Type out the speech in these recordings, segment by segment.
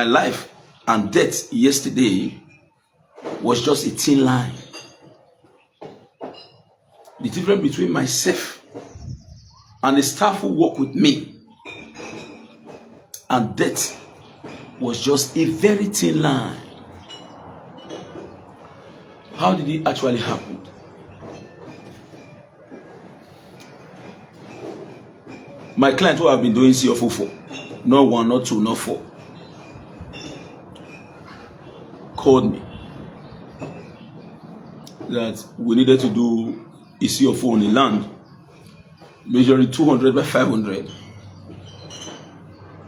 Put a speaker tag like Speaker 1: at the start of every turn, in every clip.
Speaker 1: my life and death yesterday was just a thin line. The difference between myself and the staff who work with me and death was just a very thin line. How did it actually happen? My client who have been doing CFO for, not one, not two, not four, called me that we needed to do a CFO on the land measuring 200 by 500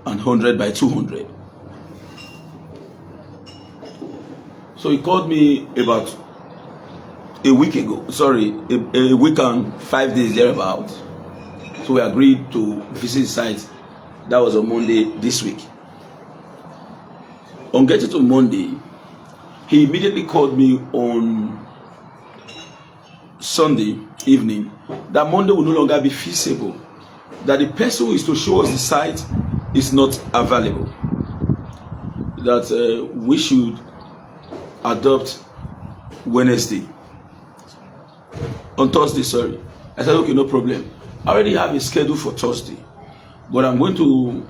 Speaker 1: and 100 by 200. So he called me about a week ago, a week and 5 days thereabout. So we agreed to visit the site. That was on Monday this week. On getting to Monday, he immediately called me on Sunday evening that Monday will no longer be feasible, that the person who is to show us the site is not available, that we should adopt Wednesday. On Thursday, sorry. I said, okay, no problem. I already have a schedule for Thursday, but I'm going to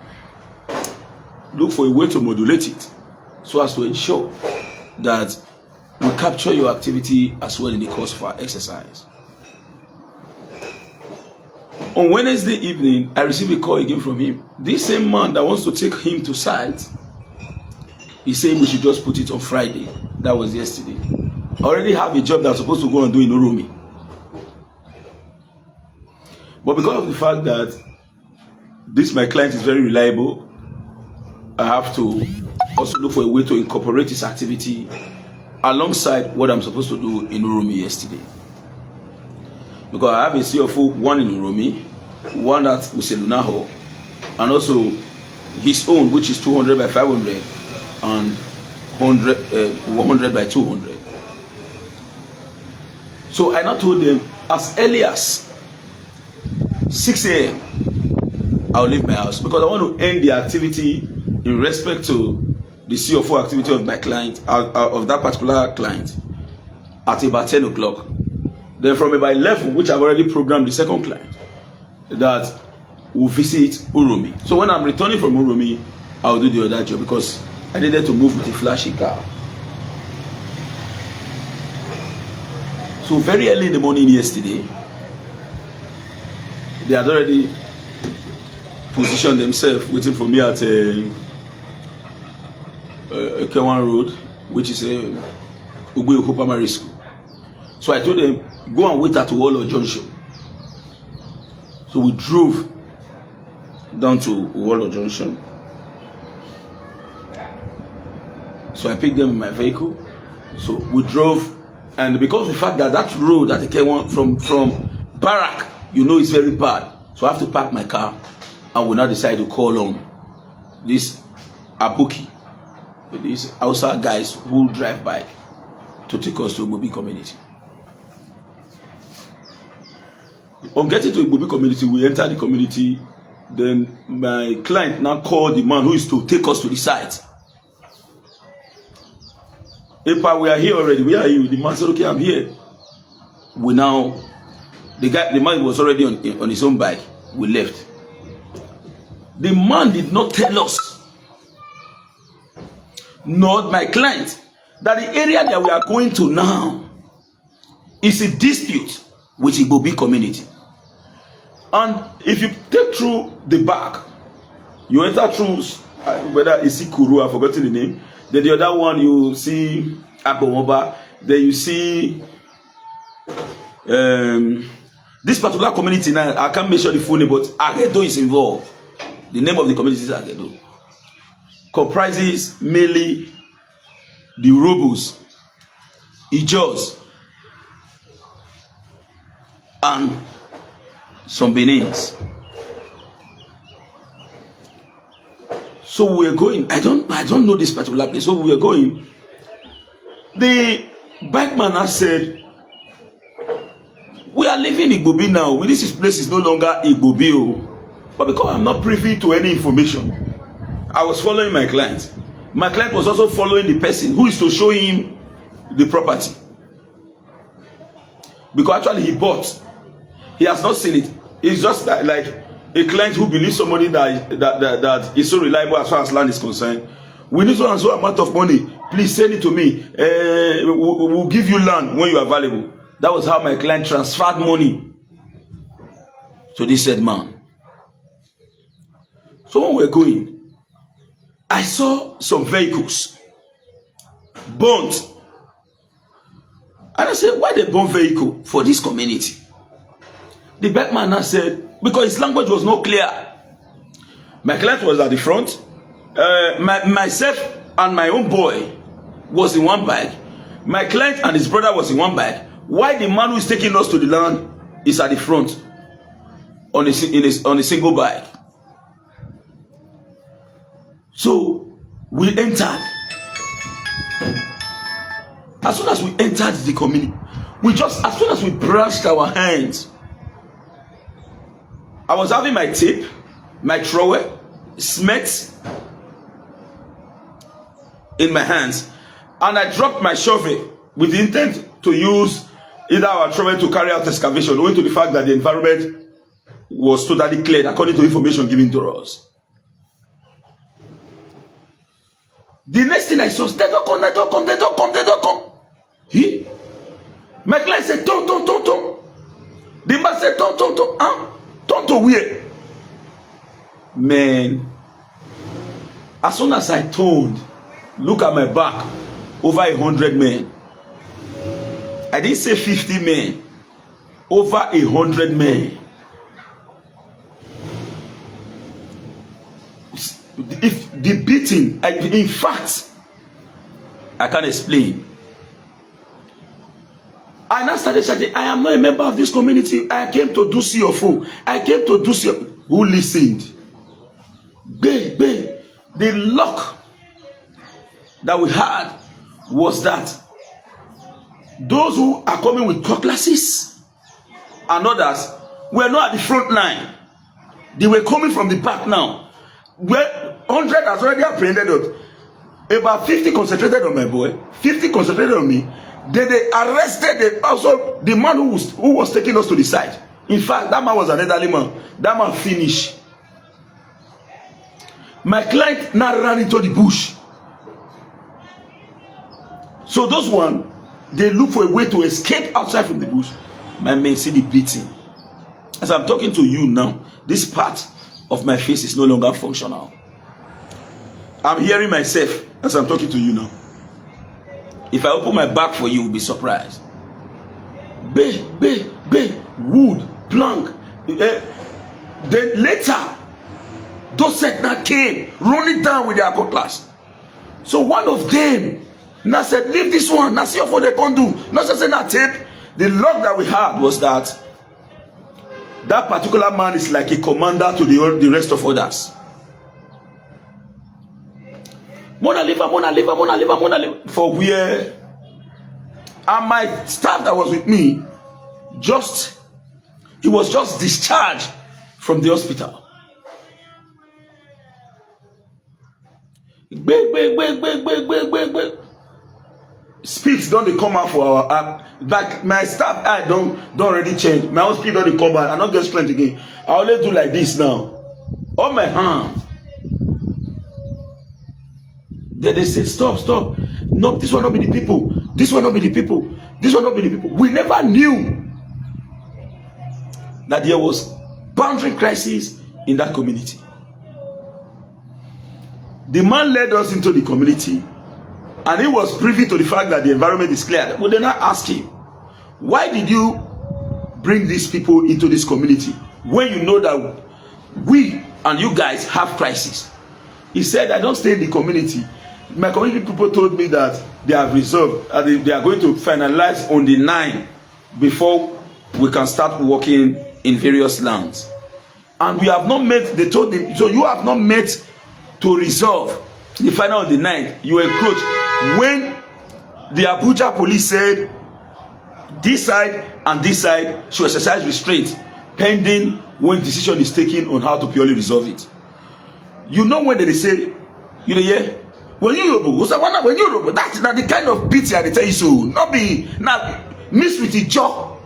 Speaker 1: look for a way to modulate it so as to ensure that we capture your activity as well in the course of our exercise. On Wednesday evening, I received a call again from him. This same man that wants to take him to site, he's saying we should just put it on Friday. That was yesterday. I already have a job that I'm supposed to go and do in Urumi. But because of the fact that my client is very reliable, I have to also look for a way to incorporate his activity alongside what I'm supposed to do in Urumi yesterday. Because I have a CFO, one in Urumi, one at Uselunaho, and also his own, which is 200 by 500 and 100 by 200. So I now told them as early as 6 a.m. I'll leave my house because I want to end the activity in respect to the CFO activity of my client, of that particular client, at about 10 o'clock. Then from about 11, which I've already programmed the second client, that will visit Urumi. So when I'm returning from Urumi, I'll do the other job because I needed to move with a flashy car. So very early in the morning yesterday, they had already positioned themselves waiting for me at Kewan Road, which is a Ugwe Primary School. So I told them, go and wait at Uwolo Junction. So we drove down to Uwolo Junction. So I picked them in my vehicle. So we drove, and because of the fact that that road that Kewan from Barrack, you know, it's very bad. So I have to park my car, and we now decide to call on this Abuki, these Hausa guys who drive bike to take us to Igbobi community. On getting to Igbobi community, we enter the community. Then my client now called the man who is to take us to the site. Epa, we are here already. Where are you? The man said, okay, I'm here. The man was already on his own bike. We left. The man did not tell us, nor my client, that the area that we are going to now is a dispute with Igbobi community. And if you take through the back, you enter through whether it's Ikuru, I've forgotten the name. Then the other one you see Abomoba. Then you see this particular community now. I can't mention the full name, but Agedo is involved. The name of the community is Agedo. Comprises mainly the Robos, Ijos, and some Benins. So we are going. I don't know this particular place. So we are going. The bike man has said, we are leaving Igbobi now. This place is no longer Igbobi. But because I'm not privy to any information, I was following my client. My client was also following the person who is to show him the property. Because actually he bought. He has not seen it. It's just like a client who believes somebody that is so reliable as far as land is concerned. We need so and so amount of money. Please send it to me. We'll give you land when you are available. That was how my client transferred money to this said man. So when we're going, I saw some vehicles burnt. And I said, why they burn vehicle for this community? The backman now said, because his language was not clear. My client was at the front. Myself and my own boy was in one bike. My client and his brother was in one bike. Why the man who is taking us to the land is at the front on a single bike. So we entered. As soon as we entered the community, as soon as we brushed our hands, I was having my tape, my trowel, smelt in my hands, and I dropped my shovel with the intent to use either our trowel to carry out excavation, owing to the fact that the environment was totally cleared according to information given to us. The next thing I saw, they don't come. He? My client said, ton. The man said, ton. Ton to where? Man, as soon as I turned, look at my back, over 100 men. I didn't say 50 men, over 100 men. If the beating, in fact, I can't explain. I now started shouting, I am not a member of this community. I came to do CFO. I came to do CFO. Who listened? The luck that we had was that those who are coming with cutlasses and others were not at the front line. They were coming from the back now. Where 100 has already apprehended us. About 50 concentrated on my boy, 50 concentrated on me. Then they arrested also the man who was taking us to the side. In fact, that man was an elderly man. That man finished. My client now ran into the bush. So those one, they look for a way to escape outside from the bush. My men see the beating. As I'm talking to you now, this part of my face is no longer functional. I'm hearing myself as I'm talking to you now. If I open my back for you, you'll be surprised. Wood, plank. Then later, those set that came running down with their cutlass. So one of them now said, leave this one. Now see what they can do. Not just saying that tape. The luck that we had was that particular man is like a commander to the rest of others. Mona live for where, and my staff that was with me he was just discharged from the hospital. Speeds don't come out for our like my staff I don't already change. My own speed don't come out. I not get strength again. I only do like this now. On my hand. Then they say, stop. No, this will not be the people. This will not be the people. This will not be the people. We never knew that there was boundary crisis in that community. The man led us into the community, and he was privy to the fact that the environment is cleared. We did not ask him, why did you bring these people into this community when you know that we and you guys have crisis? He said, I don't stay in the community. My community people told me that they have resolved, they are going to finalize on the 9th before we can start working in various lands. And we have not met, they told him, so you have not met to resolve the final on the 9th. You encroach. When the Abuja police said this side and this side should exercise restraint pending when decision is taken on how to purely resolve it. You know when they say, you know, yeah, When you robo, that's not the kind of pity I tell you so. Not be not miss with the job.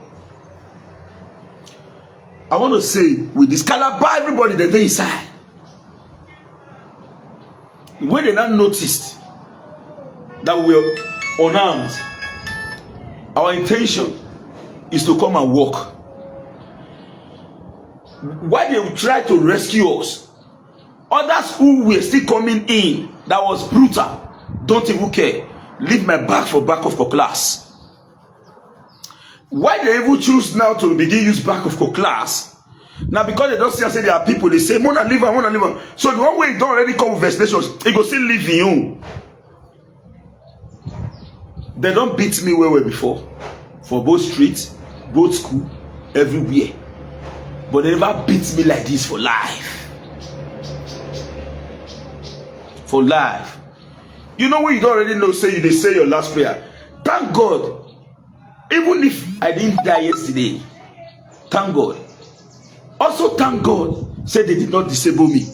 Speaker 1: I want to say with this calabar everybody that they inside. When they now noticed that we are unarmed, our intention is to come and walk. Why they would try to rescue us? Others who were still coming in, that was brutal, don't even care. Leave my bag for back of class. Why they even choose now to begin use back of class? Now because they don't see and say there are people, they say, Mona leave her. So the one way you don't already come with explanations, it go still leave you. They don't beat me where before. For both streets, both school, everywhere. But they never beat me like this for life. For life. You know when you don't already know, they say your last prayer. Thank God. Even if I didn't die yesterday, thank God. Also thank God, say they did not disable me.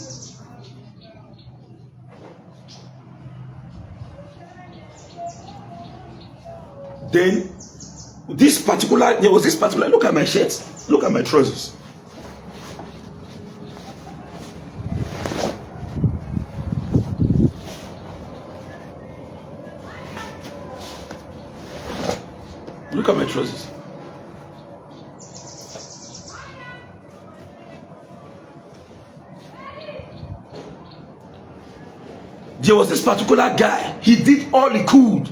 Speaker 1: Then there was this particular, look at my shirt, look at my trousers. Look at my trousers. There was this particular guy, he did all he could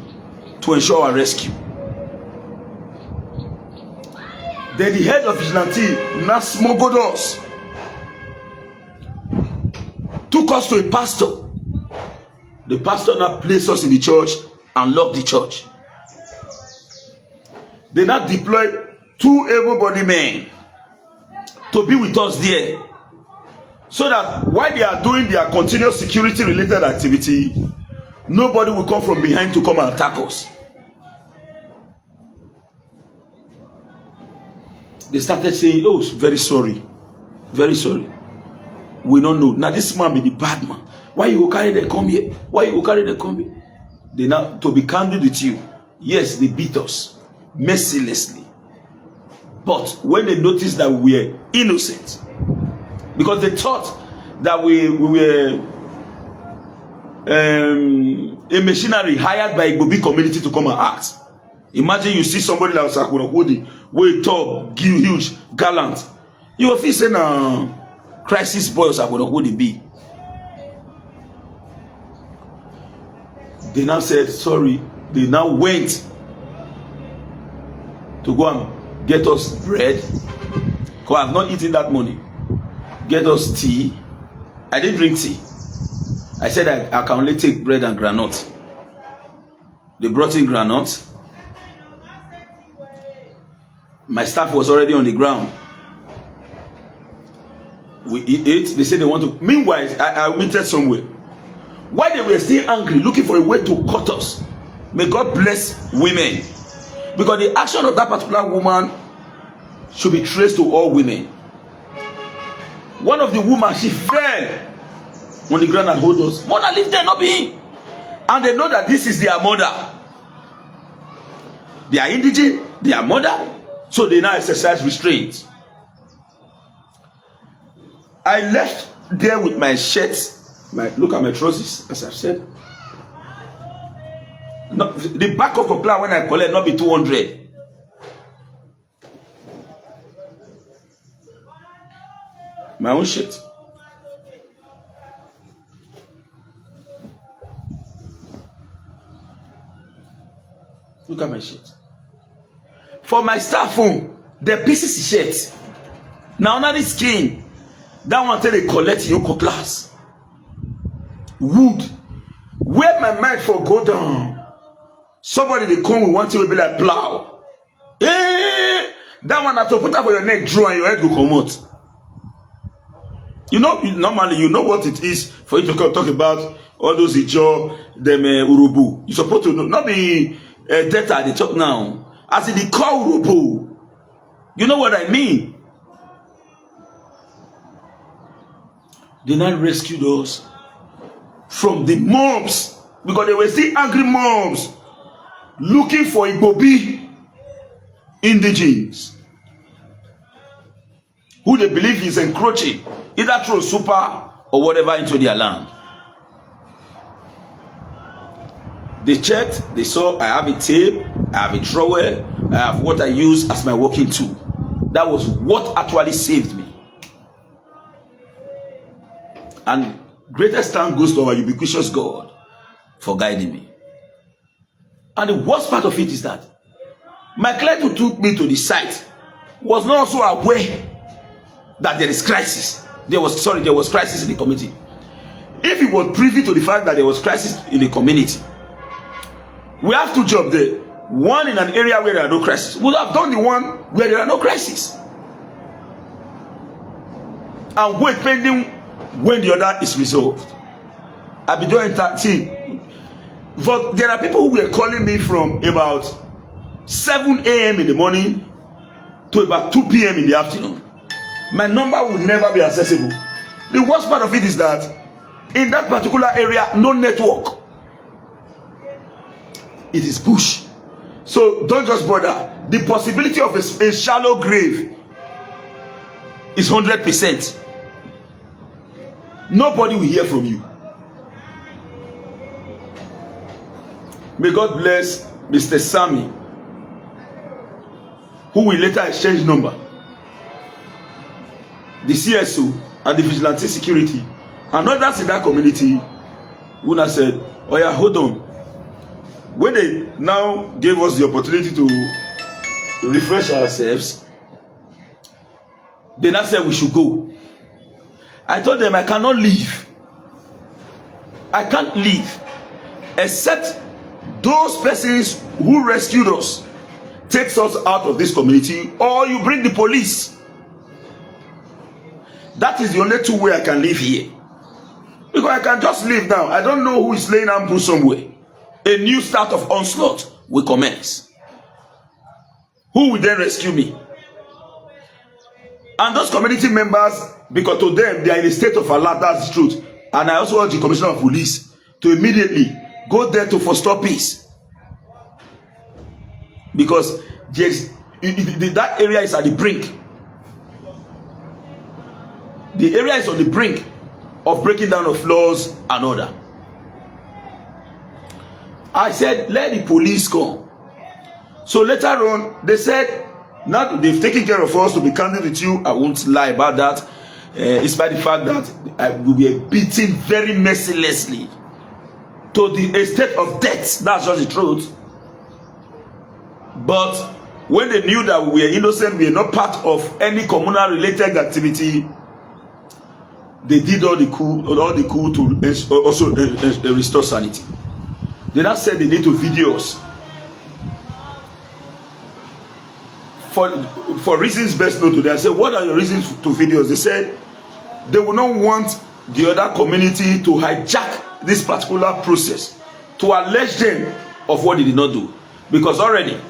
Speaker 1: to ensure our rescue. Then the head of vigilante now smuggled us, took us to a pastor. The pastor now placed us in the church and locked the church. They now deployed 2 able-bodied men to be with us there, so that while they are doing their continuous security related activity, nobody will come from behind to come and attack us. They started saying, oh, very sorry, we don't know. Now this man be the bad man. Why you go carry them come here? They now, to be candid with you, yes, they beat us mercilessly. But when they noticed that we were innocent, because they thought that we were a machinery hired by a Igbo community to come and act. Imagine you see somebody like Osazee, way tall, huge, gallant. You will feel saying, crisis boy Osazee be. They now said sorry. They now went to go and get us bread, because I have not eaten that money. Get us tea. I didn't drink tea. I said I can only take bread and granite. They brought in granite. My staff was already on the ground. We ate. They said they want to. Meanwhile, I meted somewhere. While they were still angry, looking for a way to cut us. May God bless women. Because the action of that particular woman should be traced to all women. One of the women, she fell on the ground and hold us. Mother, leave them, not be. And they know that this is their mother. They are indigent, their mother. So they now exercise restraint. I left there with my shirt. Look at my trousers, as I've said. No, the back of a plan when I collect not be 200. My own shit. Look at my shit. For my staff home, the pieces is shit. Now not the skin. That one tell they collect your class. Wood. Where my mind for go down. Somebody they come with one thing will be like plow. That one have to put up for your neck, draw and your head will come out. You know, normally you know what it is for you to come talk about all those ijo, them urubu. You're supposed to know, not be data they talk now. As in the call urubu. You know what I mean? They now rescued us from the mobs because they were still angry mobs looking for Igbobi indigenes who they believe is encroaching either through super or whatever into their land. They checked, they saw I have a tape, I have a trowel, I have what I use as my working tool. That was what actually saved me. And greatest thanks goes to our ubiquitous God for guiding me. And the worst part of it is that my client who took me to the site was not also aware that there is crisis. There was crisis in the community. If he was privy to the fact that there was crisis in the community, we have two jobs there. One in an area where there are no crisis. We would have done the one where there are no crisis. And wait pending when the other is resolved. I'll be doing that. See, but there are people who were calling me from about 7 a.m. in the morning to about 2 p.m. in the afternoon. My number will never be accessible. The worst part of it is that in that particular area, no network. It is bush. So don't just bother. The possibility of a shallow grave is 100%. Nobody will hear from you. May God bless Mr. Sammy, who will later exchange number. The CSO and the vigilante security and others in that community who now said, oh yeah, hold on. When they now gave us the opportunity to refresh ourselves, they now said we should go. I told them I cannot leave. I can't leave except those persons who rescued us takes us out of this community, or you bring the police. That is the only two way I can live here. Because I can just leave now. I don't know who is laying ambush somewhere. A new start of onslaught will commence. Who will then rescue me? And those community members, because to them they are in a state of alert, that's the truth. And I also urge the Commissioner of Police to immediately go there to forestall peace. Because that area is at the brink. The area is on the brink of breaking down of laws and order. I said, let the police come. So later on, they said, now they've taken care of us, to be candid with you. I won't lie about that. Despite the fact that we were beaten very mercilessly to the state of death. That's just the truth. But when they knew that we were innocent, we were not part of any communal related activity, they did all the coup to also restore sanity. They now said they need to video us for reasons best known to them. I said, what are your reasons to video us? They said they will not want the other community to hijack this particular process to allege them of what they did not do, because already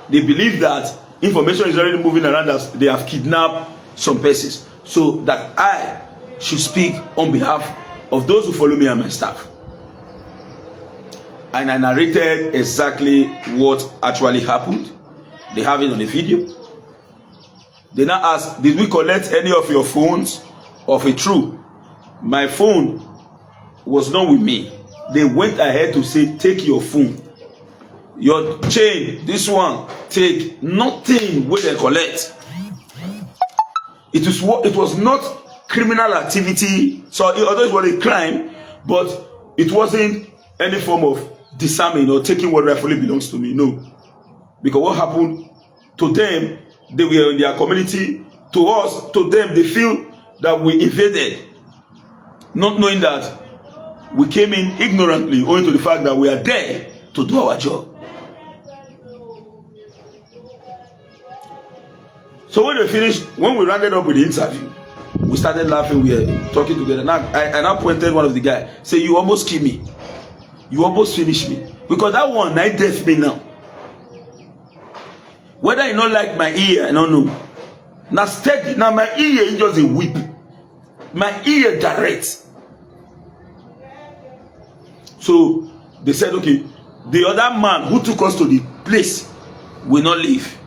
Speaker 1: they believe that information is already moving around us. They have kidnapped some persons, so that I should speak on behalf of those who follow me and my staff. And I narrated exactly what actually happened. They have it on the video. They now asked, did we collect any of your phones? Of a true, my phone was not with me. They went ahead to say, take your phone, your chain, this one, take. Nothing will they collect. It was not criminal activity. So although it was a crime, but it wasn't any form of disarming or taking what rightfully belongs to me. No. Because what happened to them, they were in their community. To us, to them, they feel that we invaded, not knowing that we came in ignorantly, owing to the fact that we are there to do our job. So when we finished, when we rounded up with the interview, we started laughing, we were talking together. Now I now pointed one of the guys, say, you almost killed me. You almost finished me. Because that one night death me now. Whether you not like my ear, I don't know. Now steady, now my ear is just a whip. My ear direct. So they said, okay, the other man who took us to the place will not leave,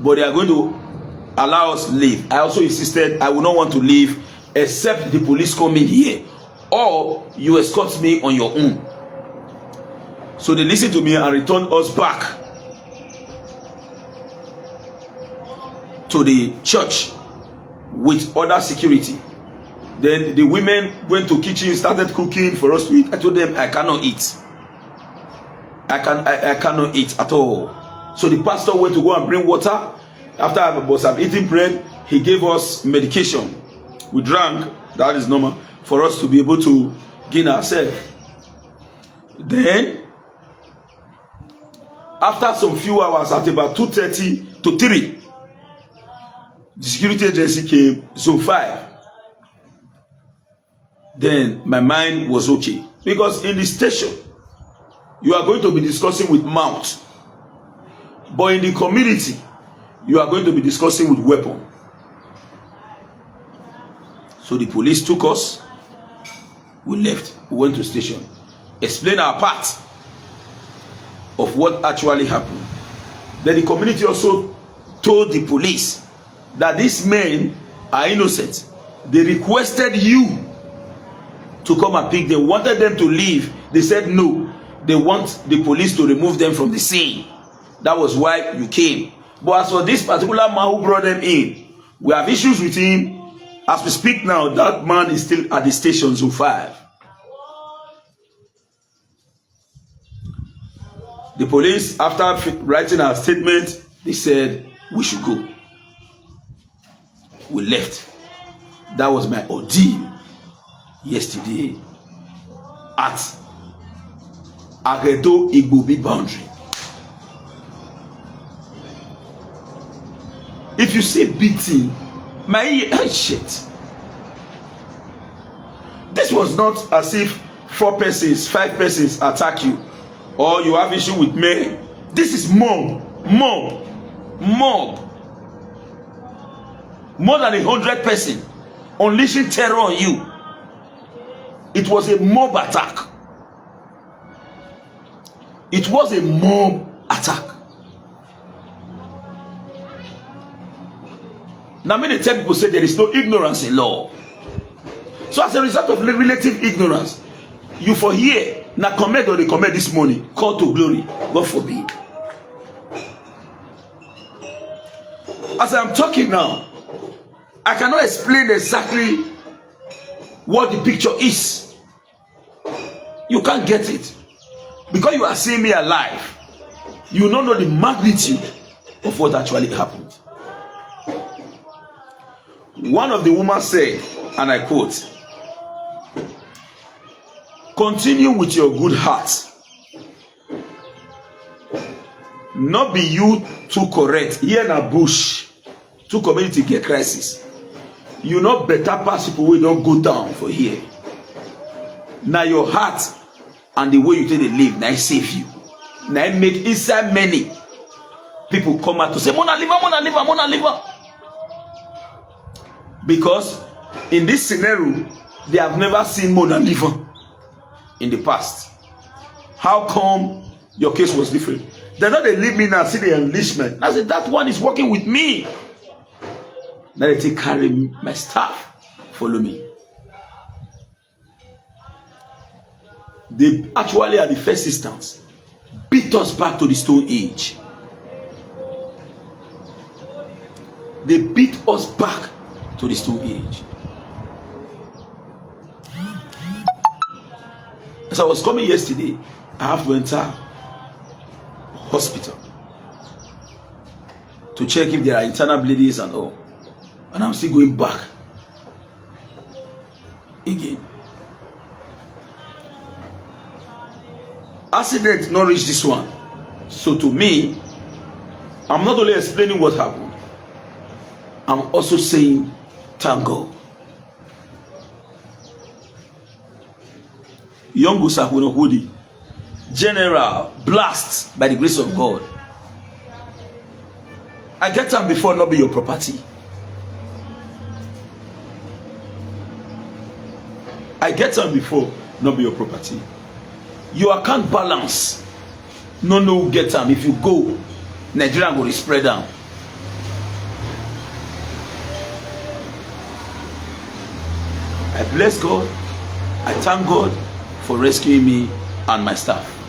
Speaker 1: but they are going to allow us to leave. I also insisted I will not want to leave except the police come in here, or you escort me on your own. So they listened to me and returned us back to the church with other security. Then the women went to kitchen, started cooking for us to eat. I told them I cannot eat. I cannot eat at all. So the pastor went to go and bring water. After I was eating bread, he gave us medication. We drank, that is normal, for us to be able to gain ourselves. Then, after some few hours, at about 2:30 to 3, the security agency came, zone 5. Then my mind was okay. Because in the station, you are going to be discussing with mouth. But in the community, you are going to be discussing with weapon. So the police took us. We left. We went to the station. Explain our part of what actually happened. Then the community also told the police that these men are innocent. They requested you to come and pick them, wanted them to leave. They said no, they want the police to remove them from the scene. That was why you came. But as for this particular man who brought them in, we have issues with him. As we speak now, that man is still at the station zone 5. The police, after writing our statement, they said we should go. We left. That was my ordeal yesterday at Agedo Igbobi boundary. If you see beating, my shit. This was not as if 4 persons, 5 persons attack you, or you have issue with me. This is mob. More than 100 persons unleashing terror on you. It was a mob attack. It was a mob attack. Now many people say there is no ignorance in law. So as a result of relative ignorance, you for here now commit or they commit this morning, call to glory. God forbid. As I'm talking now, I cannot explain exactly what the picture is. You can't get it. Because you are seeing me alive, you don't know the magnitude of what actually happened. One of the women said, and I quote, "Continue with your good heart. Not be you too correct. Here in a bush, two community get crisis. You know better pass people who don't go down for here. Now your heart and the way you take the live, now save you. Now make inside many people come out to say, Mona liver. Because in this scenario, they have never seen Mona liver in the past. How come your case was different? They're not they leave me now, see the enlistment. I said, that one is working with me. Now they take carry my staff, follow me. They actually at the first instance beat us back to the Stone Age. They beat us back to the Stone Age. As I was coming yesterday, I have to enter hospital to check if there are internal bleedings and all. And I'm still going back again. Accident not reach this one. So to me, I'm not only explaining what happened, I'm also saying thank God. Young Gusakunokudi, General, blast by the grace of God. I get them before not be your property. I get them before not be your property. your account balance no know who get am. If you go, Nigeria go spread am. I bless God. I thank God for rescuing me and my staff.